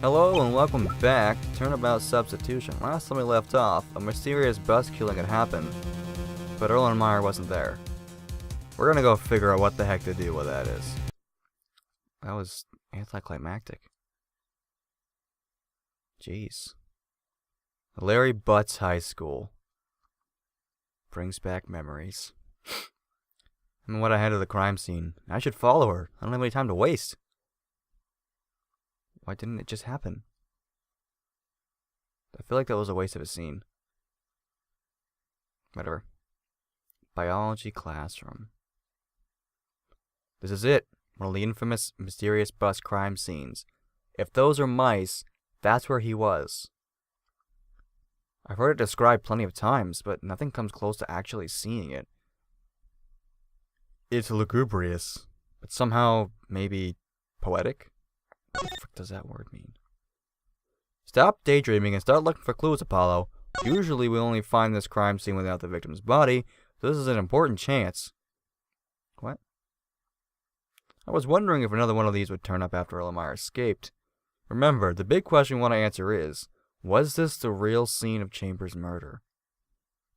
Hello and welcome back to Turnabout Substitution. Last time we left off, a mysterious bus killing had happened, but Erlenmeyer wasn't there. We're gonna go figure out what the heck to do with that is. That was anticlimactic. Jeez. Larry Butts High School. Brings back memories. And what I had of the crime scene. I should follow her. I don't have any time to waste. Why didn't it just happen? I feel like that was a waste of a scene. Whatever. Biology classroom. This is it. One of the infamous mysterious bus crime scenes. If those are mice, that's where he was. I've heard it described plenty of times, but nothing comes close to actually seeing it. It's lugubrious, but somehow, maybe, poetic? What the frick does that word mean? Stop daydreaming and start looking for clues, Apollo. Usually we only find this crime scene without the victim's body, so this is an important chance. What? I was wondering if another one of these would turn up after Erlenmeyer escaped. Remember, the big question we want to answer is, was this the real scene of Chambers' murder?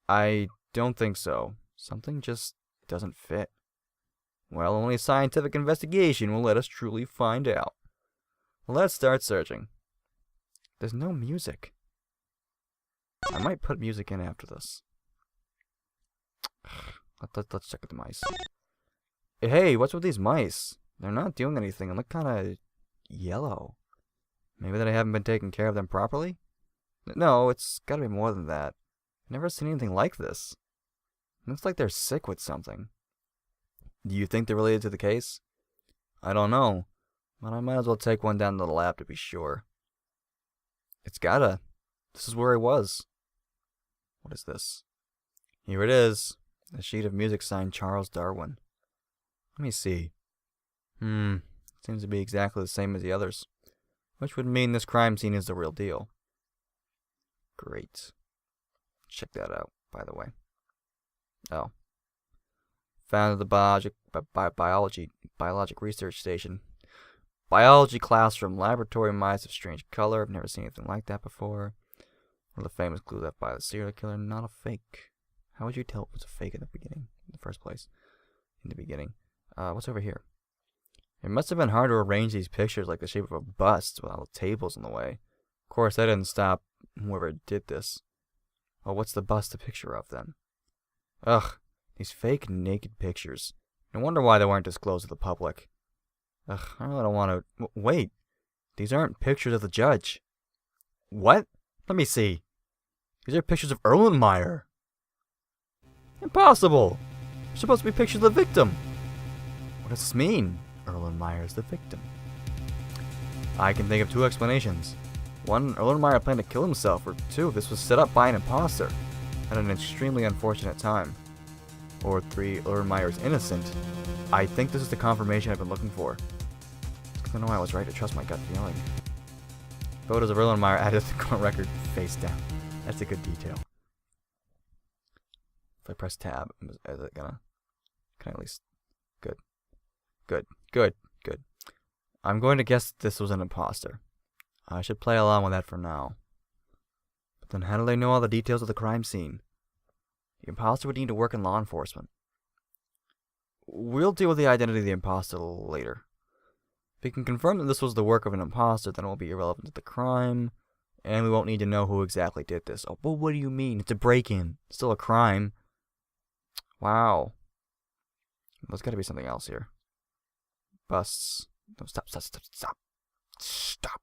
I don't think so. Something just doesn't fit. Well, only scientific investigation will let us truly find out. Let's start searching. There's no music. I might put music in after this. Let's check the mice. Hey, what's with these mice? They're not doing anything and look kind of yellow. Maybe that I haven't been taking care of them properly? No, it's gotta be more than that. I've never seen anything like this. Looks like they're sick with something. Do you think they're related to the case? I don't know. But I might as well take one down to the lab to be sure. It's gotta. This is where he was. What is this? Here it is. A sheet of music signed Charles Darwin. Let me see. Seems to be exactly the same as the others. Which would mean this crime scene is the real deal. Great. Check that out, by the way. Oh. Found at the biologic research station. Biology classroom, laboratory mice of strange color. I've never seen anything like that before. One of the famous clues left by the serial killer, not a fake. How would you tell it was a fake in the beginning? In the first place. In the beginning. What's over here? It must have been hard to arrange these pictures like the shape of a bust with all the tables in the way. Of course, that didn't stop whoever did this. Well, what's the bust a picture of, then? Ugh, these fake naked pictures. No wonder why they weren't disclosed to the public. Ugh, I really don't want to... Wait, these aren't pictures of the judge. What? Let me see. These are pictures of Erlenmeyer. Impossible! They're supposed to be pictures of the victim. What does this mean? Erlenmeyer's the victim. I can think of two explanations. One, Erlenmeyer planned to kill himself, or two, this was set up by an imposter at an extremely unfortunate time. Or three, Erlenmeyer's innocent. I think this is the confirmation I've been looking for. I don't know why I was right to trust my gut feeling. Photos of Erlenmeyer added to the court record face down. That's a good detail. If I press tab, is it gonna... Can I at least... Good. I'm going to guess this was an imposter. I should play along with that for now. But then how do they know all the details of the crime scene? The imposter would need to work in law enforcement. We'll deal with the identity of the imposter a little later. If we can confirm that this was the work of an imposter, then it will be irrelevant to the crime, and we won't need to know who exactly did this. Oh, but what do you mean? It's a break-in. It's still a crime. Wow. There's got to be something else here. Busts. No, stop.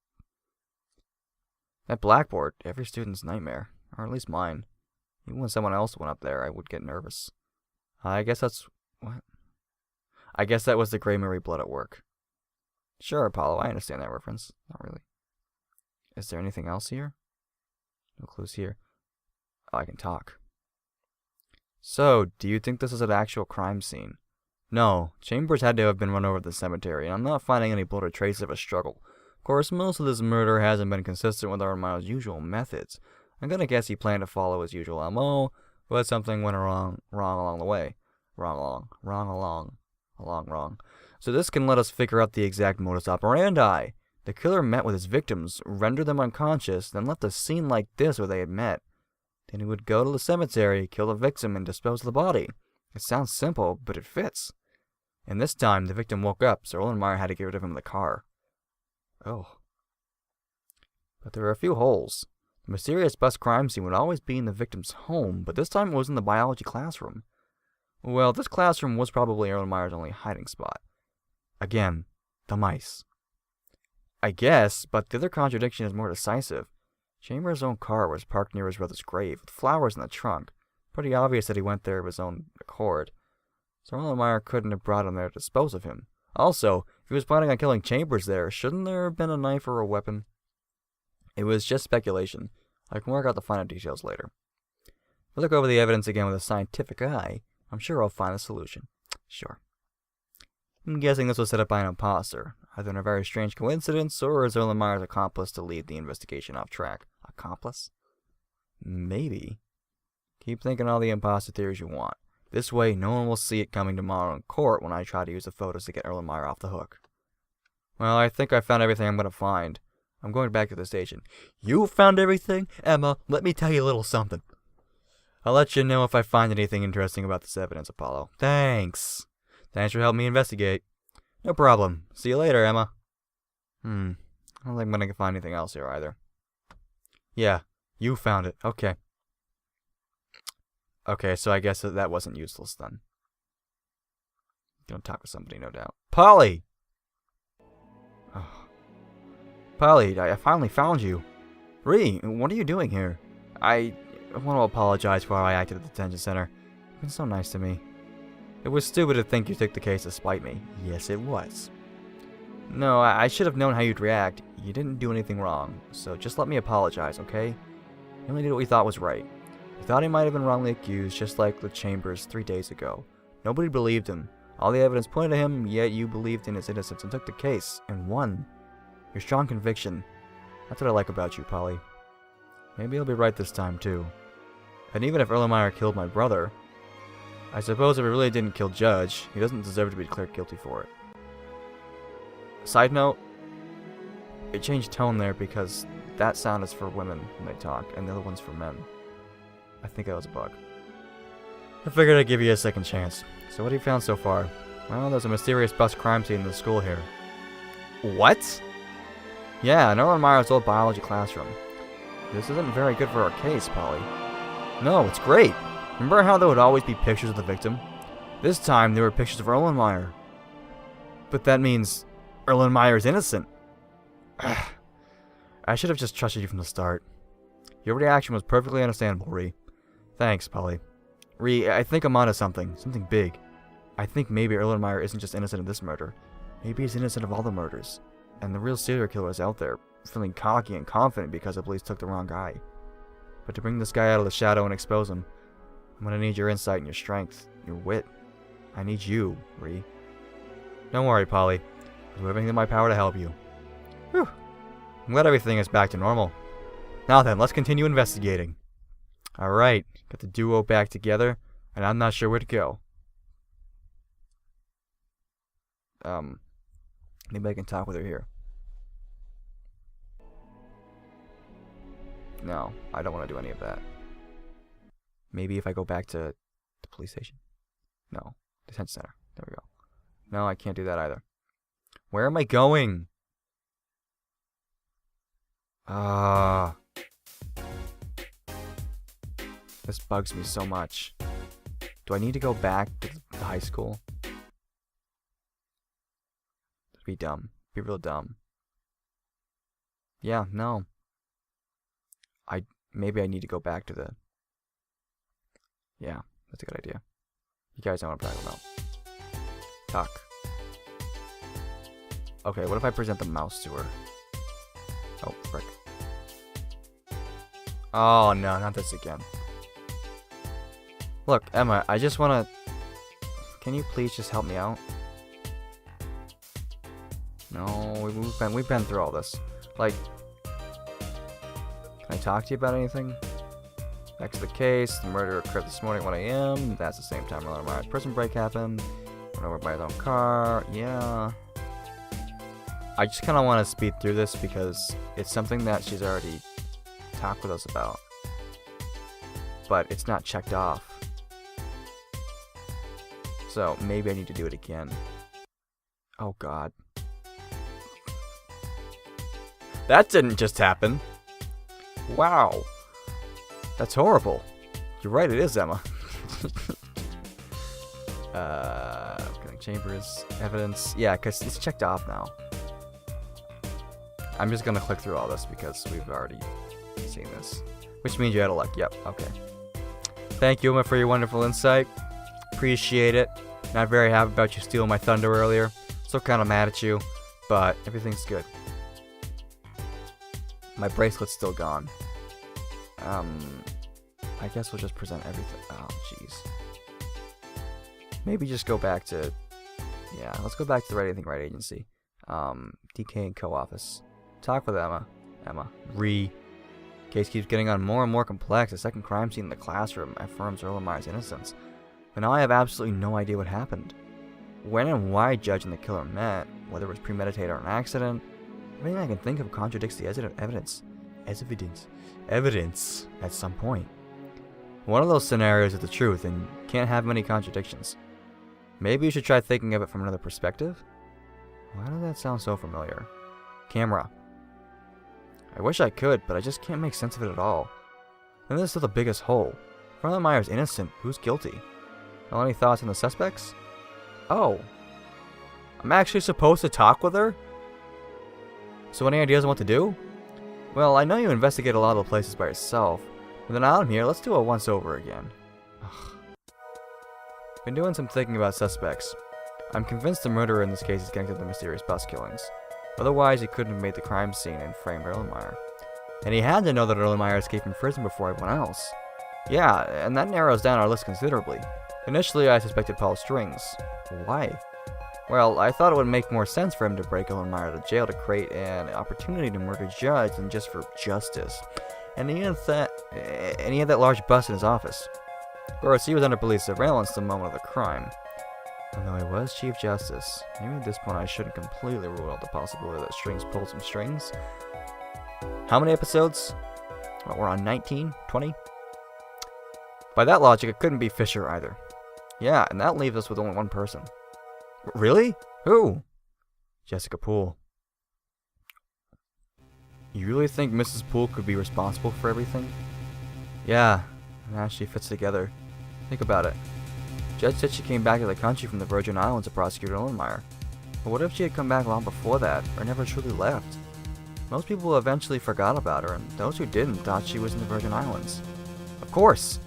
That blackboard, every student's nightmare. Or at least mine. Even when someone else went up there, I would get nervous. I guess that's... What? I guess that was the Grey Mary blood at work. Sure, Apollo, I understand that reference. Not really. Is there anything else here? No clues here. Oh, I can talk. So, do you think this is an actual crime scene? No, Chambers had to have been run over at the cemetery, and I'm not finding any blood or traces of a struggle. Of course, most of this murder hasn't been consistent with Erlenmeyer's usual methods. I'm gonna guess he planned to follow his usual MO, but something went wrong along the way. Wrong. So this can let us figure out the exact modus operandi. The killer met with his victims, rendered them unconscious, then left a scene like this where they had met. Then he would go to the cemetery, kill the victim, and dispose of the body. It sounds simple, but it fits. And this time, the victim woke up, so Erlenmeyer had to get rid of him in the car. Oh. But there were a few holes. The mysterious bus crime scene would always be in the victim's home, but this time it was in the biology classroom. Well, this classroom was probably Erlenmeyer's only hiding spot. Again, the mice. I guess, but the other contradiction is more decisive. Chambers' own car was parked near his brother's grave, with flowers in the trunk. Pretty obvious that he went there of his own accord. So Erlenmeyer couldn't have brought him there to dispose of him. Also, if he was planning on killing Chambers there, shouldn't there have been a knife or a weapon? It was just speculation. I can work out the finer details later. If I look over the evidence again with a scientific eye, I'm sure I'll find a solution. Sure. I'm guessing this was set up by an imposter, either in a very strange coincidence or as Erlenmeyer's accomplice to lead the investigation off track. Accomplice? Maybe. Keep thinking all the imposter theories you want. This way, no one will see it coming tomorrow in court when I try to use the photos to get Erlenmeyer off the hook. Well, I think I found everything I'm going to find. I'm going back to the station. You found everything? Emma, let me tell you a little something. I'll let you know if I find anything interesting about this evidence, Apollo. Thanks. Thanks for helping me investigate. No problem. See you later, Emma. I don't think I'm going to find anything else here either. Yeah, you found it. Okay. Okay, so I guess that wasn't useless then. Gonna talk to somebody, no doubt. Polly! Oh. Polly, I finally found you. Rhea, what are you doing here? I want to apologize for how I acted at the detention center. You've been so nice to me. It was stupid to think you took the case to spite me. Yes, it was. No, I should have known how you'd react. You didn't do anything wrong, so just let me apologize, okay? You only did what we thought was right. We thought he might have been wrongly accused, just like the Chambers 3 days ago. Nobody believed him. All the evidence pointed to him, yet you believed in his innocence and took the case, and won. Your strong conviction. That's what I like about you, Polly. Maybe he'll be right this time, too. And even if Erlenmeyer killed my brother, I suppose if he really didn't kill Judge, he doesn't deserve to be declared guilty for it. Side note, it changed tone there because that sound is for women when they talk, and the other one's for men. I think that was a bug. I figured I'd give you a second chance. So what have you found so far? Well, there's a mysterious bus crime scene in the school here. What? Yeah, in Erlenmeyer's old biology classroom. This isn't very good for our case, Polly. No, it's great. Remember how there would always be pictures of the victim? This time, there were pictures of Erlenmeyer. But that means Erlenmeyer is innocent. I should have just trusted you from the start. Your reaction was perfectly understandable, Rhea. Thanks, Polly. Rhea, I think I'm onto something. Something big. I think maybe Erlenmeyer isn't just innocent of this murder. Maybe he's innocent of all the murders. And the real serial killer is out there, feeling cocky and confident because the police took the wrong guy. But to bring this guy out of the shadow and expose him, I'm gonna need your insight and your strength, your wit. I need you, Rhea. Don't worry, Polly. I'll do everything in my power to help you. Whew. I'm glad everything is back to normal. Now then, let's continue investigating. Alright, got the duo back together, and I'm not sure where to go. Maybe I can talk with her here. No, I don't want to do any of that. Maybe if I go back to the police station? No, detention center. There we go. No, I can't do that either. Where am I going? This bugs me so much. Do I need to go back to the high school? That'd be dumb. Be real dumb. Yeah, no. Maybe I need to go back to the... Yeah, that's a good idea. You guys know what I'm talking about. Talk. Okay, what if I present the mouse to her? Oh, frick. Oh, no, not this again. Look, Emma, I just want to... Can you please just help me out? No, we've been through all this. Like... Can I talk to you about anything? Back to the case. The murder occurred this morning at 1 a.m. That's the same time Erlenmeyer's prison break happened. Went over by his own car. Yeah. I just kind of want to speed through this because it's something that she's already talked with us about. But it's not checked off. So maybe I need to do it again. Oh god. That didn't just happen. Wow. That's horrible. You're right, it is Emma. Chambers, evidence. Yeah, because it's checked off now. I'm just going to click through all this because we've already seen this. Which means you had a luck. Yep, okay. Thank you, Emma, for your wonderful insight. Appreciate it. Not very happy about you stealing my thunder earlier. Still kind of mad at you, but everything's good. My bracelet's still gone. I guess we'll just present everything. Oh, jeez. Maybe just go back to... Yeah, let's go back to the Right Anything Right agency. DK and co-office. Talk with Emma. Rhea. Case keeps getting on more and more complex. The second crime scene in the classroom affirms Erlenmeyer's innocence. But now I have absolutely no idea what happened. When and why Judge and the killer met, whether it was premeditated or an accident, everything I can think of contradicts the evidence at some point. One of those scenarios is the truth and can't have many contradictions. Maybe you should try thinking of it from another perspective? Why does that sound so familiar? Camera. I wish I could, but I just can't make sense of it at all. And this is the biggest hole. If Erlenmeyer's innocent, who's guilty? Well, any thoughts on the suspects? Oh. I'm actually supposed to talk with her? So any ideas on what to do? Well, I know you investigate a lot of the places by yourself, but then out here, let's do a once-over again. Ugh. Been doing some thinking about suspects. I'm convinced the murderer in this case is connected to the mysterious bus killings. Otherwise, he couldn't have made the crime scene and framed Erlenmeyer. And he had to know that Erlenmeyer escaped from prison before everyone else. Yeah, and that narrows down our list considerably. Initially, I suspected Paul Strings. Why? Well, I thought it would make more sense for him to break Erlenmeyer to jail to create an opportunity to murder Judge than just for justice. And he had that large bus in his office. Of course, he was under police surveillance the moment of the crime. Although he was Chief Justice, maybe at this point I shouldn't completely rule out the possibility that Strings pulled some strings. How many episodes? Well, we're on 19? 20? By that logic, it couldn't be Fisher either. Yeah, and that leaves us with only one person. Really? Who? Jessica Poole. You really think Mrs. Poole could be responsible for everything? Yeah, and how she fits together. Think about it. Judge said she came back to the country from the Virgin Islands to prosecute Erlenmeyer. But what if she had come back long before that, or never truly left? Most people eventually forgot about her, and those who didn't thought she was in the Virgin Islands. Of course!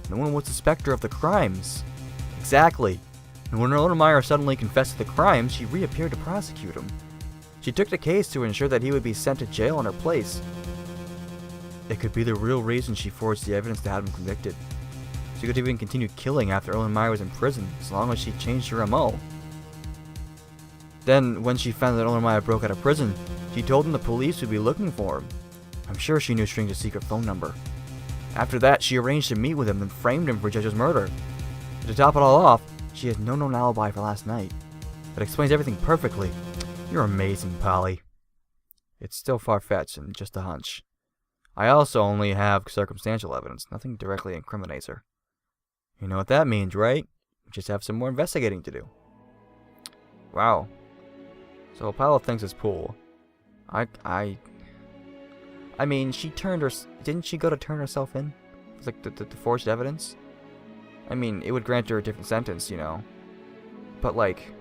No one would suspect her of the crimes. Exactly. And when Erlenmeyer suddenly confessed to the crimes, she reappeared to prosecute him. She took the case to ensure that he would be sent to jail in her place. It could be the real reason she forged the evidence to have him convicted. She could even continue killing after Erlenmeyer was in prison, as long as she changed her MO. Then, when she found that Erlenmeyer broke out of prison, she told him the police would be looking for him. I'm sure she knew Strings' secret phone number. After that, she arranged to meet with him and framed him for Judge's murder. To top it all off, she had no known alibi for last night. That explains everything perfectly. You're amazing, Polly. It's still far-fetched and just a hunch. I also only have circumstantial evidence. Nothing directly incriminates her. You know what that means, right? We just have some more investigating to do. Wow. So Apollo thinks it's Poole. I mean, she turned her... Didn't she go to turn herself in? It's like the forged evidence? I mean, it would grant her a different sentence, you know. But, like...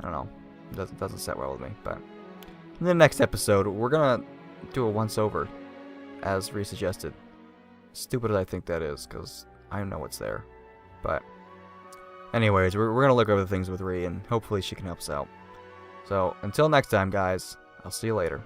I don't know. It doesn't set well with me, but... In the next episode, we're gonna do a once-over, as Rhea suggested. Stupid as I think that is, because I know what's there. But... Anyways, we're gonna look over things with Rhea, and hopefully she can help us out. So, until next time, guys, I'll see you later.